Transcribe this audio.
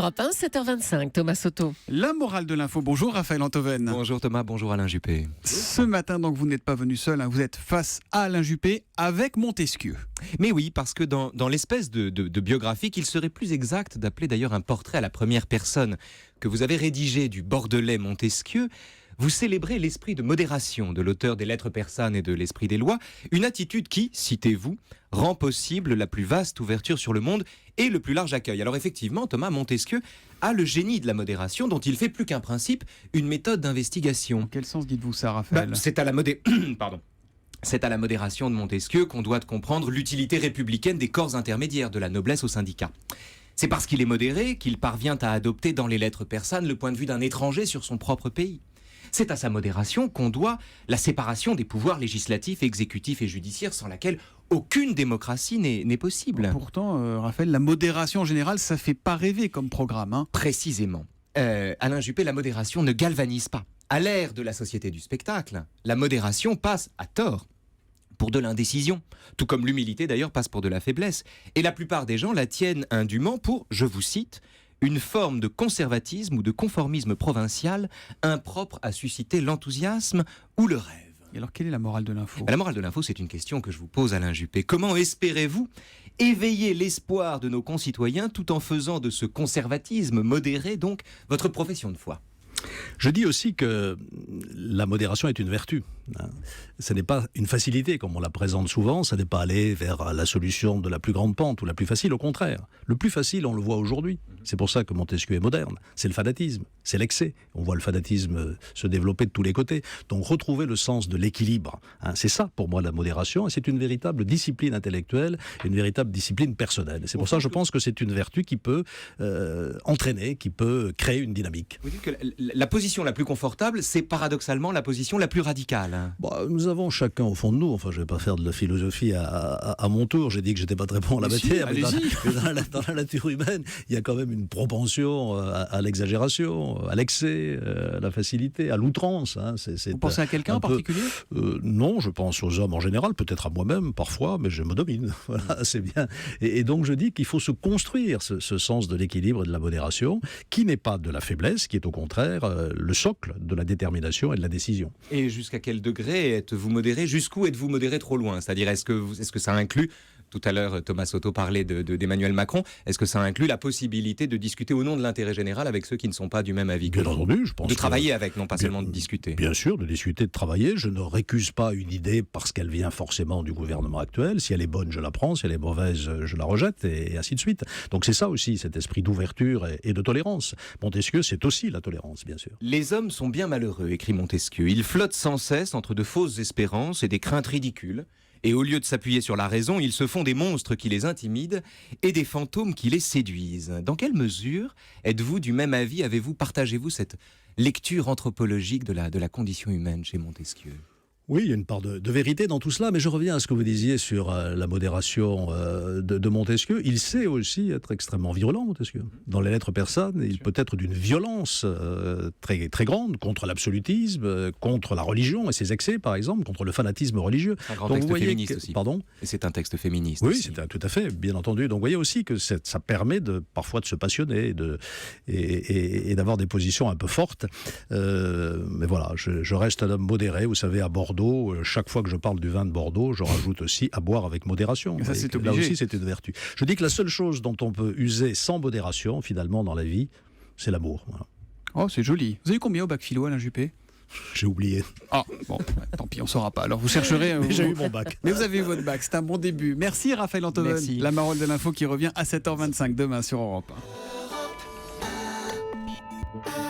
Europe 1, 7h25, Thomas Soto. La morale de l'info. Bonjour Raphaël Antoven. Bonjour Thomas, bonjour Alain Juppé. Ce matin, donc, vous n'êtes pas venu seul, vous êtes face à Alain Juppé avec Montesquieu. Mais oui, parce que dans l'espèce de biographie qu'il serait plus exact d'appeler d'ailleurs un portrait à la première personne que vous avez rédigé du Bordelais Montesquieu, vous célébrez l'esprit de modération de l'auteur des Lettres persanes et de l'Esprit des lois, une attitude qui, citez-vous, rend possible la plus vaste ouverture sur le monde et le plus large accueil. Alors effectivement, Thomas Montesquieu a le génie de la modération dont il fait plus qu'un principe, une méthode d'investigation. Dans quel sens dites-vous ça, Raphaël ? C'est à la modération de Montesquieu qu'on doit comprendre l'utilité républicaine des corps intermédiaires, de la noblesse au syndicat. C'est parce qu'il est modéré qu'il parvient à adopter dans les Lettres persanes le point de vue d'un étranger sur son propre pays. C'est à sa modération qu'on doit la séparation des pouvoirs législatifs, exécutifs et judiciaires sans laquelle aucune démocratie n'est possible. Pourtant, Raphaël, la modération en général, ça fait pas rêver comme programme. Précisément. Alain Juppé, la modération ne galvanise pas. À l'ère de la société du spectacle, la modération passe, à tort, pour de l'indécision. Tout comme l'humilité d'ailleurs passe pour de la faiblesse. Et la plupart des gens la tiennent indûment pour, je vous cite, une forme de conservatisme ou de conformisme provincial impropre à susciter l'enthousiasme ou le rêve. Et alors, quelle est la morale de l'info ? La morale de l'info, c'est une question que je vous pose, Alain Juppé. Comment espérez-vous éveiller l'espoir de nos concitoyens tout en faisant de ce conservatisme modéré, donc, votre profession de foi ? Je dis aussi que la modération est une vertu. Ce n'est pas une facilité, comme on la présente souvent. Ça n'est pas aller vers la solution de la plus grande pente ou la plus facile. Au contraire, le plus facile, on le voit aujourd'hui. C'est pour ça que Montesquieu est moderne. C'est le fanatisme, c'est l'excès. On voit le fanatisme se développer de tous les côtés. Donc retrouver le sens de l'équilibre, c'est ça pour moi la modération. Et c'est une véritable discipline intellectuelle, une véritable discipline personnelle. Et c'est pour ça que je pense que c'est une vertu qui peut entraîner, qui peut créer une dynamique. Vous dites que la position la plus confortable, c'est paradoxalement la position la plus radicale. Nous avons chacun au fond de nous, enfin je ne vais pas faire de la philosophie à mon tour, j'ai dit que j'étais pas très bon en la matière, mais dans la nature humaine, il y a quand même une propension à l'exagération, à l'excès, à la facilité, à l'outrance. Vous pensez à quelqu'un en particulier ? Non, je pense aux hommes en général, peut-être à moi-même parfois, mais je me domine, voilà, c'est bien. Et donc je dis qu'il faut se construire ce sens de l'équilibre et de la modération, qui n'est pas de la faiblesse, qui est au contraire le socle de la détermination et de la décision. Et jusqu'à quel degré êtes-vous modéré ? Jusqu'où êtes-vous modéré trop loin ? C'est-à-dire, est-ce que ça inclut, tout à l'heure Thomas Soto parlait d'Emmanuel Macron, est-ce que ça inclut la possibilité de discuter au nom de l'intérêt général avec ceux qui ne sont pas du même avis que vous ? Bien entendu, je pense. De travailler avec, non pas seulement de discuter. Bien sûr, de discuter, de travailler. Je ne récuse pas une idée parce qu'elle vient forcément du gouvernement actuel. Si elle est bonne, je la prends. Si elle est mauvaise, je la rejette, et ainsi de suite. Donc c'est ça aussi, cet esprit d'ouverture et de tolérance. Montesquieu, c'est aussi la tolérance, bien sûr. Les hommes sont bien malheureux, écrit Montesquieu. Ils flottent sans cesse entre de fausses espérances et des craintes ridicules. Et au lieu de s'appuyer sur la raison, ils se font des monstres qui les intimident et des fantômes qui les séduisent. Dans quelle mesure êtes-vous du même avis ? Partagez-vous cette lecture anthropologique de la condition humaine chez Montesquieu ? Oui, il y a une part de vérité dans tout cela, mais je reviens à ce que vous disiez sur la modération de Montesquieu. Il sait aussi être extrêmement virulent, Montesquieu. Dans les Lettres persanes, il peut être d'une violence très, très grande contre l'absolutisme, contre la religion et ses excès, par exemple, contre le fanatisme religieux. C'est un grand texte féministe aussi. Pardon ? Et c'est un texte féministe oui, aussi. Oui, c'est tout à fait, bien entendu. Donc vous voyez aussi que ça permet parfois de se passionner et d'avoir des positions un peu fortes. Mais voilà, je reste un homme modéré. Vous savez, à Bordeaux, chaque fois que je parle du vin de Bordeaux, je rajoute aussi à boire avec modération. Ça, c'est là obligé. aussi, c'est une vertu. Je dis que la seule chose dont on peut user sans modération, finalement, dans la vie, c'est l'amour. Voilà. Oh, c'est joli. Vous avez eu combien au bac philo, Alain Juppé ? J'ai oublié. Ah, bon, tant pis, on ne saura pas. Alors, vous chercherez... J'ai eu mon bac. Mais vous avez eu votre bac, c'est un bon début. Merci Raphaël Antoven. Merci. La morale de l'info qui revient à 7h25 demain sur Europe 1.